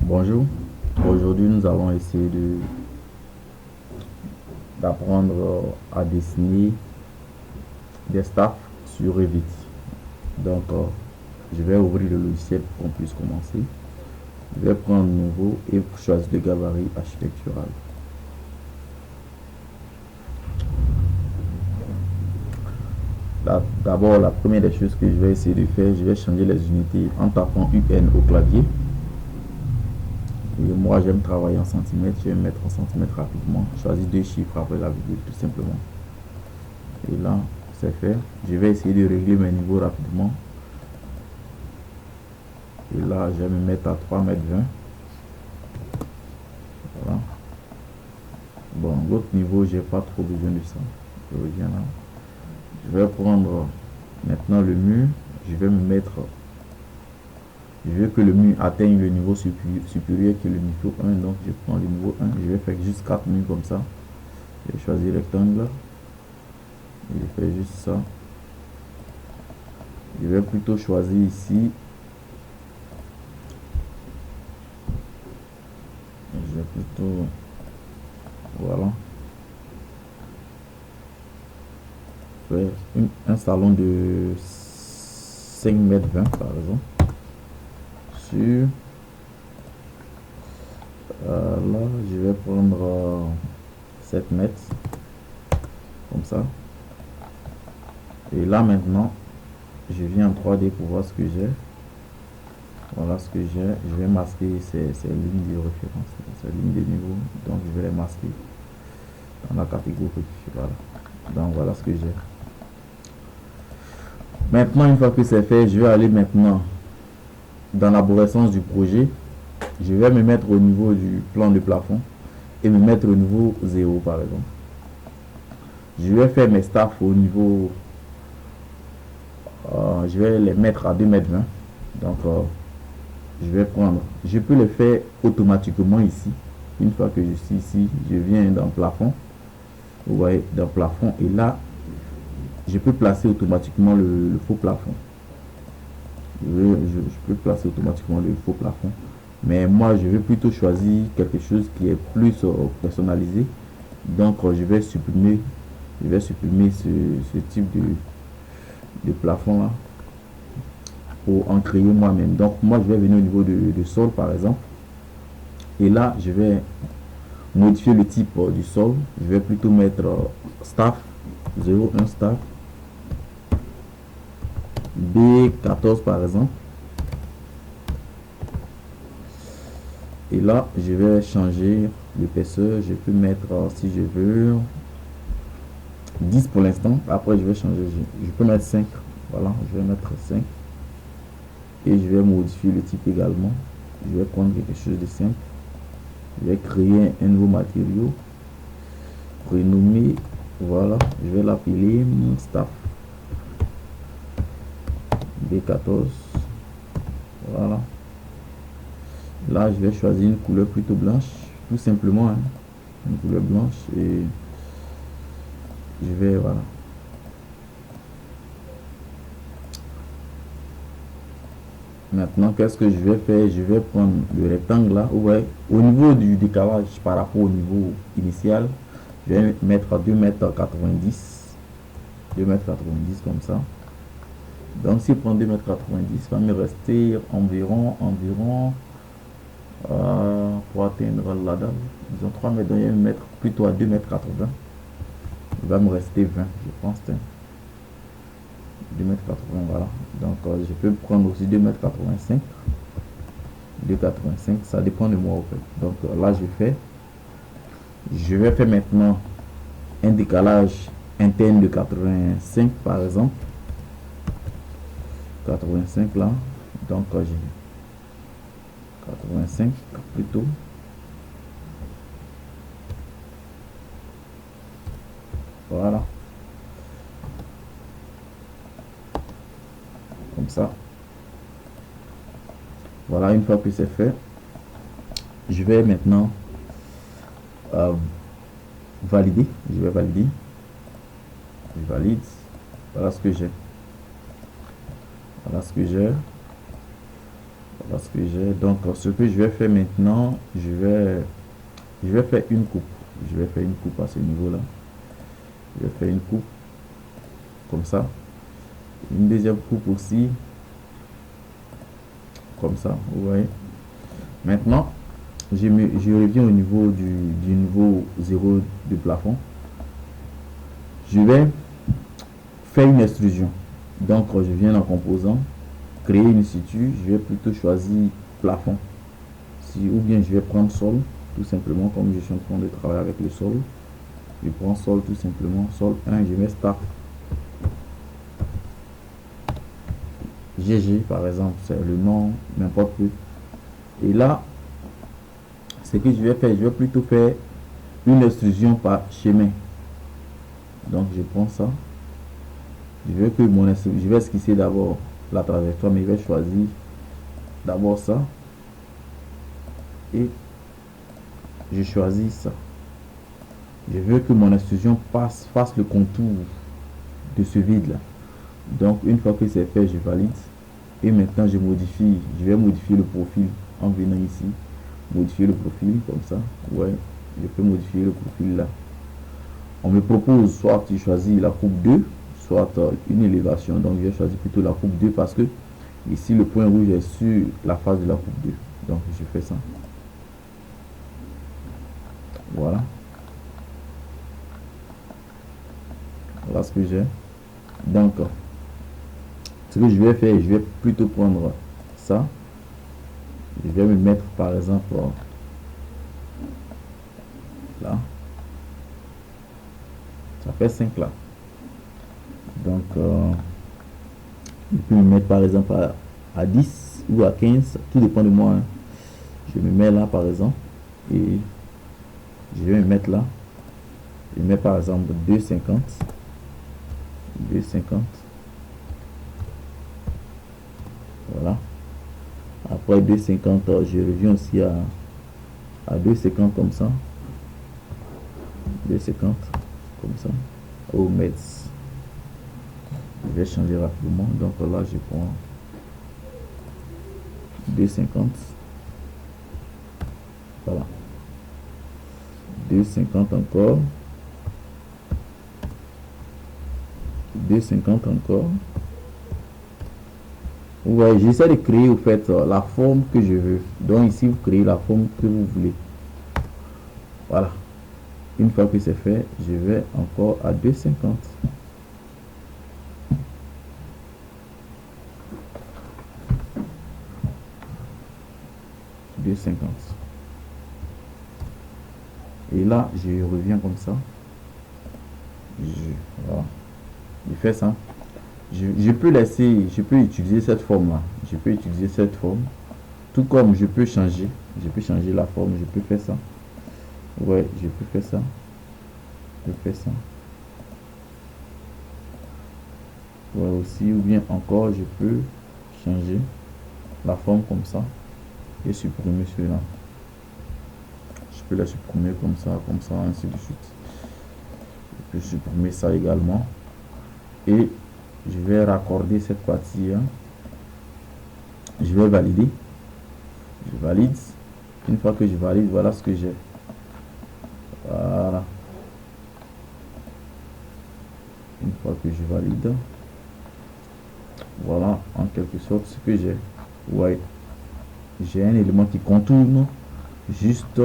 Bonjour, aujourd'hui nous allons essayer d'apprendre à dessiner des staffs sur Revit. Donc je vais ouvrir le logiciel pour qu'on puisse commencer. Je vais prendre nouveau et choisir le gabarit architectural. D'abord, la première des choses que je vais essayer de faire, je vais changer les unités en tapant UN au clavier. Et moi, j'aime travailler en centimètres. Je vais mettre en centimètres rapidement. Choisir deux chiffres après la virgule, tout simplement. Et là, c'est fait. Je vais essayer de régler mes niveaux rapidement. Et là, je vais me mettre à 3,20 m. Voilà. Bon, l'autre niveau, j'ai pas trop besoin de ça. Je reviens là. Je vais prendre maintenant le mur. Je vais me mettre. Je veux que le mur atteigne le niveau supérieur que le niveau 1. Donc, je prends le niveau 1. Je vais faire juste 4 murs comme ça. Je vais choisir rectangle. Et je fais juste ça. Je vais plutôt choisir ici. Je vais plutôt. Voilà. Faire un salon de 5,20 m par exemple. Sur. Là, je vais prendre 7 mètres. Comme ça. Et là maintenant, je viens en 3D pour voir ce que j'ai. Voilà ce que j'ai. Je vais masquer ces lignes de référence, ces lignes de niveau. Donc je vais les masquer dans la catégorie. Voilà. Donc voilà ce que j'ai. Maintenant, une fois que c'est fait, je vais aller maintenant dans l'arborescence du projet. Je vais me mettre au niveau du plan de plafond et me mettre au niveau 0 par exemple. Je vais faire mes staffs au niveau. Je vais les mettre à 2,20 m. Donc je vais prendre. Je peux le faire automatiquement ici. Une fois que je suis ici, je viens dans le plafond. Vous voyez, dans le plafond. Et là, je peux placer automatiquement le faux plafond. Je peux placer automatiquement le faux plafond. Mais moi, je vais plutôt choisir quelque chose qui est plus personnalisé. Donc, je vais supprimer ce type de plafond là pour en créer moi-même. Donc, moi, je vais venir au niveau de sol, par exemple. Et là, je vais modifier le type du sol. Je vais plutôt mettre staff 0,1 staff B14 par exemple. Et là, je vais changer l'épaisseur. Je peux mettre, si je veux, 10 pour l'instant. Après, je vais changer. Je peux mettre 5. Voilà, je vais mettre 5. Et je vais modifier le type également. Je vais prendre quelque chose de simple. Je vais créer un nouveau matériau. Renommer. Voilà, je vais l'appeler staff B14. Voilà. Là, je vais choisir une couleur plutôt blanche. Tout simplement, hein, une couleur blanche. Et je vais, voilà. Maintenant, qu'est-ce que je vais faire? Je vais prendre le rectangle là. Ouais, au niveau du décalage par rapport au niveau initial, je vais mettre à 2,90 m. 2,90 m comme ça. Donc, si je prends 2,90 m, il va me rester environ pour atteindre la dalle. Disons 3 mètres, donc je vais me mettre plutôt à 2,80 m. Il va me rester 20, je pense. 2,80 m, voilà. Donc je peux prendre aussi 2,85 m. 2,85 m, ça dépend de moi en fait. Donc là je vais faire maintenant un décalage interne de 85 par exemple. 85 là. Donc j'ai 85 plutôt. Voilà. Comme ça. Voilà, une fois que c'est fait, je vais maintenant valider. Je vais valider. Je valide. Voilà ce que j'ai. Voilà ce que j'ai. Parce que j'ai donc ce que je vais faire maintenant, je vais faire une coupe. Je vais faire une coupe à ce niveau-là. Je vais faire une coupe comme ça. Une deuxième coupe aussi comme ça, vous voyez. Maintenant, je reviens au niveau du niveau 0 du plafond. Je vais faire une extrusion. Donc, je viens en composant, créer une situ. Je vais plutôt choisir plafond. Ou bien je vais prendre sol, tout simplement, comme je suis en train de travailler avec le sol. Je prends sol tout simplement, sol 1, je mets start. GG par exemple, c'est le nom, n'importe plus. Et là, ce que je vais faire, je vais plutôt faire une extrusion par chemin. Donc je prends ça. Je vais esquisser d'abord la trajectoire, mais je vais choisir d'abord ça. Et je choisis ça. Je veux que mon extrusion fasse le contour de ce vide là. Donc une fois que c'est fait, je valide. Et maintenant je vais modifier le profil en venant ici. Modifier le profil comme ça. Ouais, je peux modifier le profil là. On me propose soit tu choisis la coupe 2, soit une élévation. Donc je vais choisir plutôt la coupe 2 parce que ici le point rouge est sur la face de la coupe 2. Donc je fais ça. Voilà. Voilà ce que j'ai. Donc ce que je vais faire, je vais plutôt prendre ça. Je vais me mettre par exemple là. Ça fait 5 là. Donc je peux me mettre par exemple à 10 ou à 15, tout dépend de moi. Hein. Je me mets là par exemple et je vais me mettre là. Je mets par exemple 2,50. 2,50. Voilà. Après 2,50, je reviens aussi à 2,50 comme ça. 2,50 comme ça. Au mètre. Je vais changer rapidement. Donc là, je prends 2,50. Voilà. 2,50 encore. 2,50 encore. Vous voyez, j'essaie de créer au fait la forme que je veux. Donc ici, vous créez la forme que vous voulez. Voilà. Une fois que c'est fait, je vais encore à 2,50. 2,50. Et là, je reviens comme ça. Voilà. Je fais ça. Je peux utiliser cette forme là. Je peux utiliser cette forme. Tout comme je peux changer la forme. Je peux faire ça. Ouais, je peux faire ça. Je fais ça. Ouais, aussi, ou bien encore, je peux changer la forme comme ça et supprimer celui-là. Je peux la supprimer comme ça, ainsi de suite. Je peux supprimer ça également. Et je vais raccorder cette partie. Hein. Je vais valider. Je valide. Une fois que je valide, voilà ce que j'ai. Voilà. Une fois que je valide, voilà en quelque sorte ce que j'ai. Ouais. J'ai un élément qui contourne juste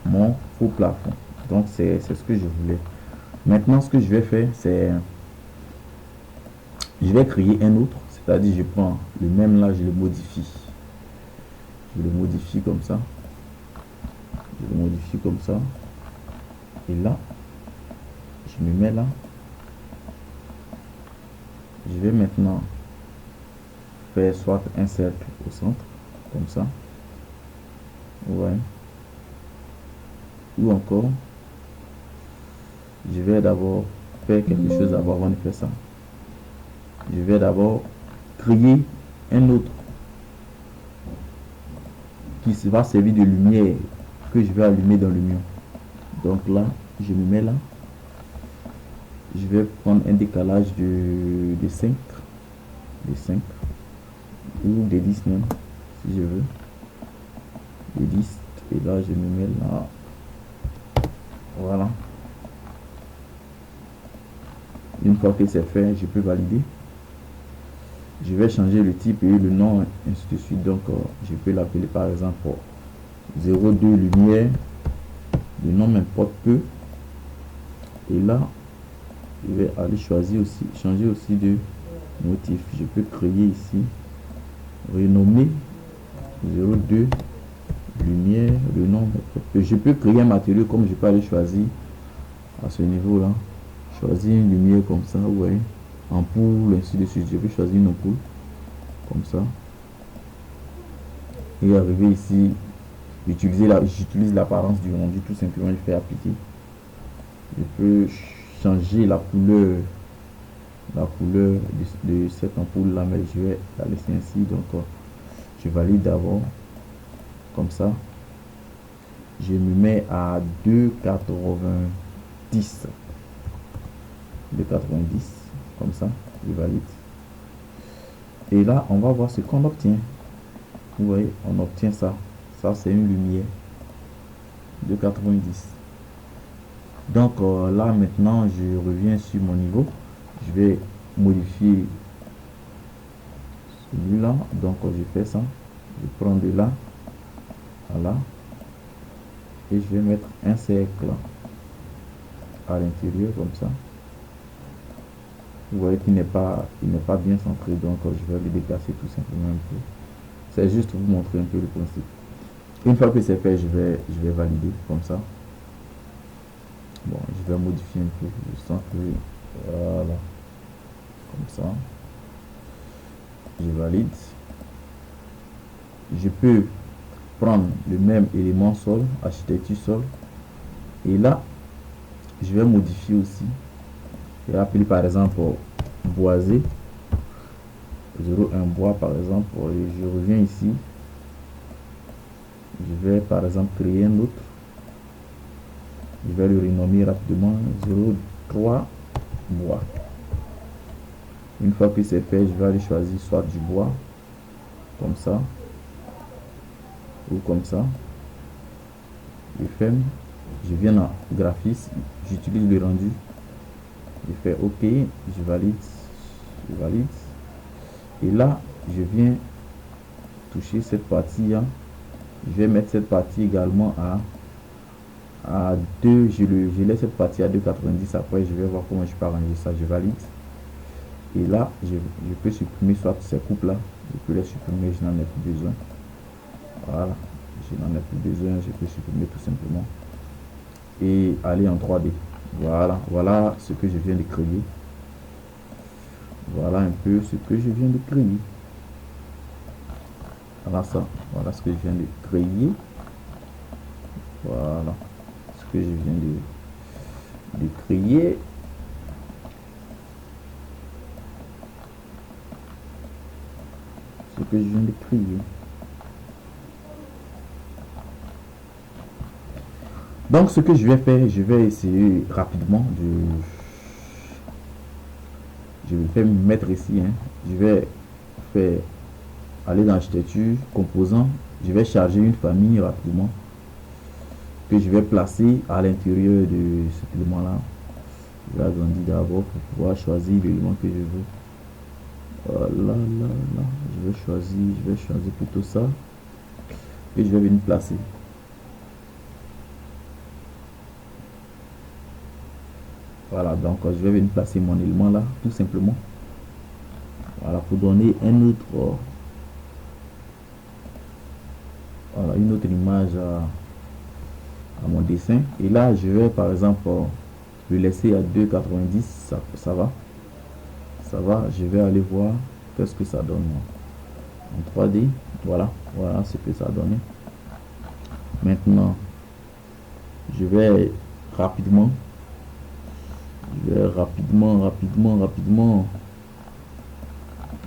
mon faux plafond. Donc c'est ce que je voulais. Maintenant ce que je vais faire, c'est je vais créer un autre, c'est-à-dire je prends le même là, je le modifie. Je le modifie comme ça. Je le modifie comme ça. Et là, je me mets là. Je vais maintenant faire soit un cercle au centre, comme ça. Ouais. Ou encore, je vais d'abord faire quelque chose d'abord avant de faire ça. Je vais d'abord créer un autre qui va servir de lumière que je vais allumer dans le mur. Donc là, je me mets là. Je vais prendre un décalage de 5. De 5 ou de 10 même. si je veux, les listes, et là je me mets là, voilà. Une fois que c'est fait, je peux valider. Je vais changer le type et le nom, ainsi de suite. Donc je peux l'appeler par exemple 02 lumière, le nom m'importe peu. Et là je vais aller choisir aussi, changer aussi de motif. Je peux créer ici, renommer 02 lumière, le nom m'importe peu. Je peux créer un matériau comme je peux aller choisir à ce niveau là, choisir une lumière comme ça, ouais, ampoule, ainsi de suite. Je peux choisir une ampoule comme ça et arriver ici, j'utilise l'apparence du rendu, tout simplement. Je fais appliquer. Je peux changer la couleur de cette ampoule là, mais je vais la laisser ainsi. Donc je valide d'abord comme ça. Je me mets à 2,90 comme ça, je valide. Et là on va voir ce qu'on obtient. Vous voyez, on obtient ça. Ça c'est une lumière de 90. Donc là maintenant je reviens sur mon niveau. Je vais modifier celui-là. Donc je fais ça. Je prends de là à là. Et je vais mettre un cercle à l'intérieur comme ça. Vous voyez qu'il n'est pas bien centré. Donc je vais le déplacer tout simplement un peu. C'est juste pour vous montrer un peu le principe. Une fois que c'est fait, je vais valider comme ça. Bon, je vais modifier un peu. Je sens que voilà, comme ça. Je valide. Je peux prendre le même élément sol, architecture sol, et là je vais modifier aussi. Je vais appeler par exemple boisé 01 bois par exemple, et je reviens ici. Je vais par exemple créer un autre. Je vais le renommer rapidement 03 bois. Une fois que c'est fait, je vais aller choisir soit du bois comme ça ou comme ça. Je ferme. Je viens dans graphisme, j'utilise le rendu. Je fais OK, je valide. Et là, je viens toucher cette partie là. Je vais mettre cette partie également à 2. Je laisse cette partie à 2,90. Après, je vais voir comment je peux arranger ça. Je valide. Et là, je peux supprimer soit ces coupes là. Je peux les supprimer, je n'en ai plus besoin. Voilà, je n'en ai plus besoin. Je peux supprimer tout simplement. Et aller en 3D. Voilà ce que je viens de créer. Voilà un peu ce que je viens de créer. Voilà ce que je viens de créer. Voilà ce que je viens de créer. Ce que je viens de créer. Donc ce que je vais faire, je vais essayer rapidement je vais me mettre ici, hein. Je vais faire aller dans architecture, composants. Je vais charger une famille rapidement que je vais placer à l'intérieur de cet élément là. Je vais agrandir d'abord pour pouvoir choisir l'élément que je veux. Là, je vais choisir plutôt ça et je vais venir placer. Voilà, donc je vais venir placer mon élément là, tout simplement. Voilà, pour donner un autre, voilà, une autre image à mon dessin. Et là, je vais par exemple le laisser à 2,90. Ça va. Je vais aller voir qu'est-ce que ça donne en 3D. Voilà ce que ça donne. Maintenant, je vais rapidement.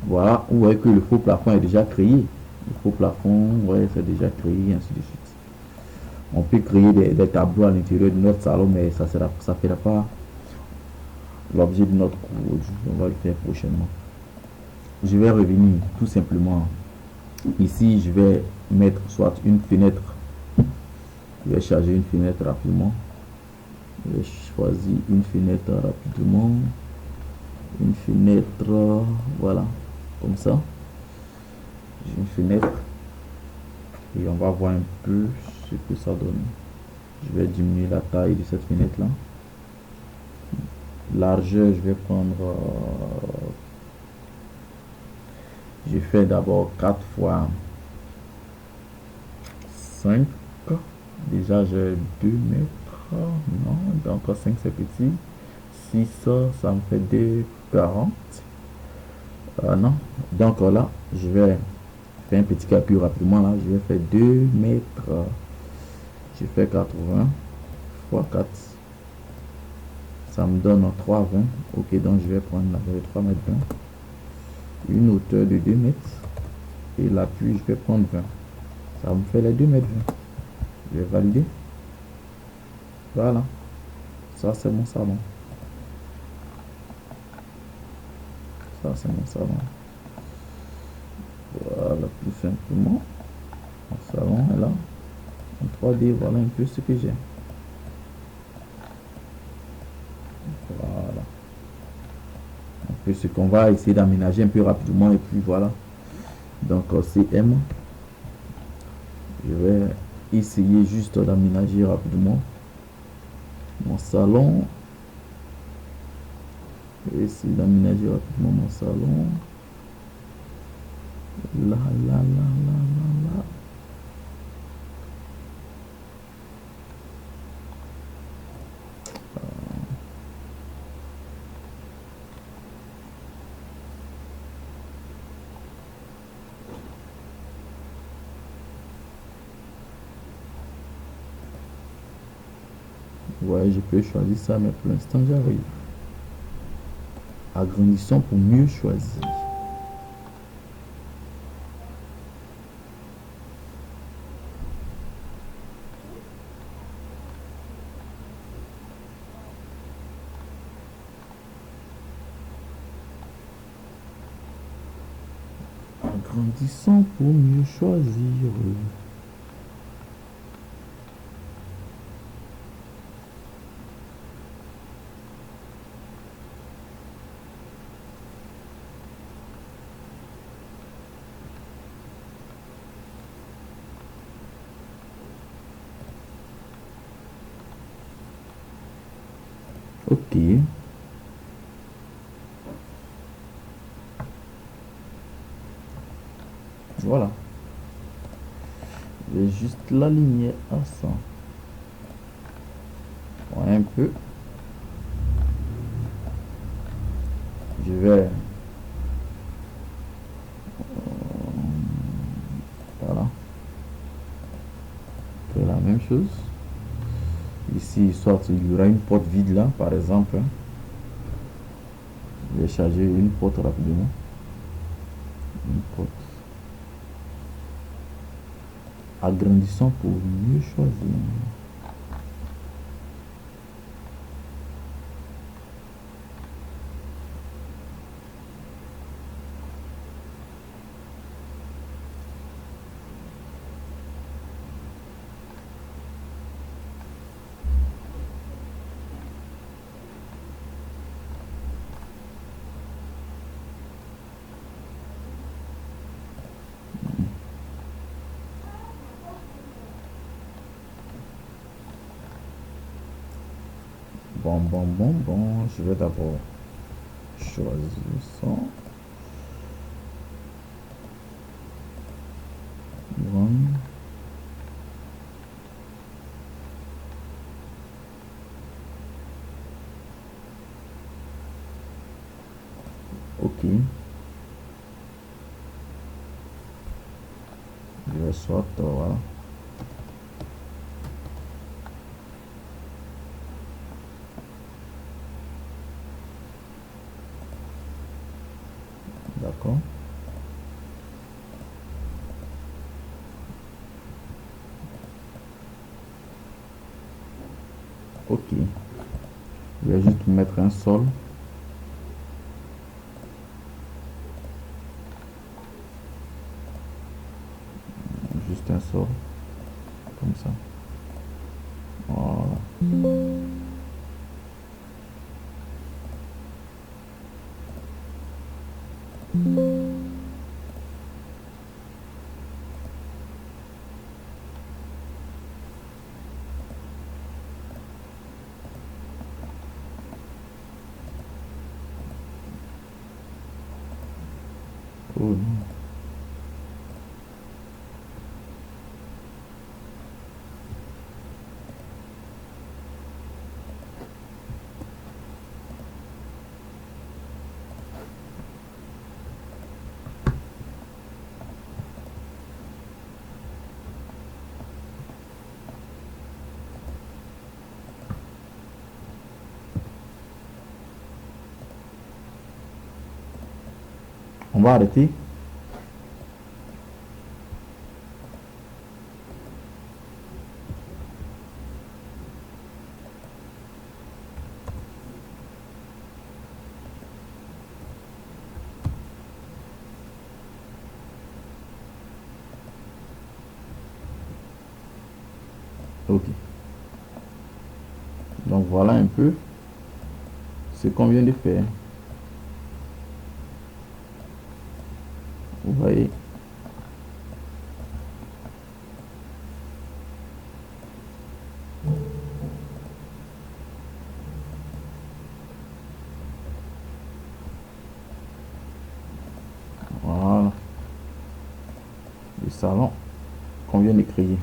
Voilà, vous voyez que le faux plafond est déjà créé. Le faux plafond, vous voyez, c'est déjà créé, ainsi de suite. On peut créer des tableaux à l'intérieur de notre salon, mais ça ne fera pas l'objet de notre cours. On va le faire prochainement. Je vais revenir tout simplement Ici, je vais mettre soit une fenêtre. Je vais charger une fenêtre rapidement. Je vais choisir une fenêtre rapidement. Une fenêtre, voilà, comme ça. J'ai une fenêtre. Et on va voir un peu ce que ça donne. Je vais diminuer la taille de cette fenêtre là. Largeur, je vais prendre, je fais d'abord 4 fois 5. Déjà j'ai 2 mètres, non, donc 5 c'est petit. 6, ça me fait 2,40. Non, donc là je vais faire un petit calcul rapidement. Là je vais faire 2 mètres, je fais 80 fois 4, ça me donne 3,20. Ok, donc je vais prendre la 3 mètres 20, une hauteur de 2 mètres, et l'appui je vais prendre 20, ça me fait les 2 mètres 20. Je vais valider. Voilà, ça c'est mon salon. Ça c'est mon salon. Voilà, tout simplement. Mon salon est là. En 3D, voilà un peu ce que j'ai. Voilà. Un peu ce qu'on va essayer d'aménager un peu rapidement. Et puis voilà. Donc CM. Je vais essayer juste d'aménager rapidement mon salon. Je vais essayer d'aménager rapidement mon salon. Là. Ouais, je peux choisir ça, mais pour l'instant j'arrive. Agrandissons pour mieux choisir. Agrandissons pour mieux choisir. Ok. Voilà. Je vais juste l'aligner à ça. Ouais, un peu. Je vais... voilà. Faire la même chose. Ici, soit il y aura une porte vide là, par exemple. Je vais charger une porte rapidement. Une porte. Agrandissons pour mieux choisir. Bon, je vais d'abord choisir ça. Bon. Ok. Je vais soit, voilà. D'accord. Ok. Je vais juste mettre un sol. comme ça. Voilà. Oh non. On va arrêter. Ok. Donc voilà un peu ce qu'on vient de faire. Vous voyez. Voilà. Le salon qu'on vient de créer.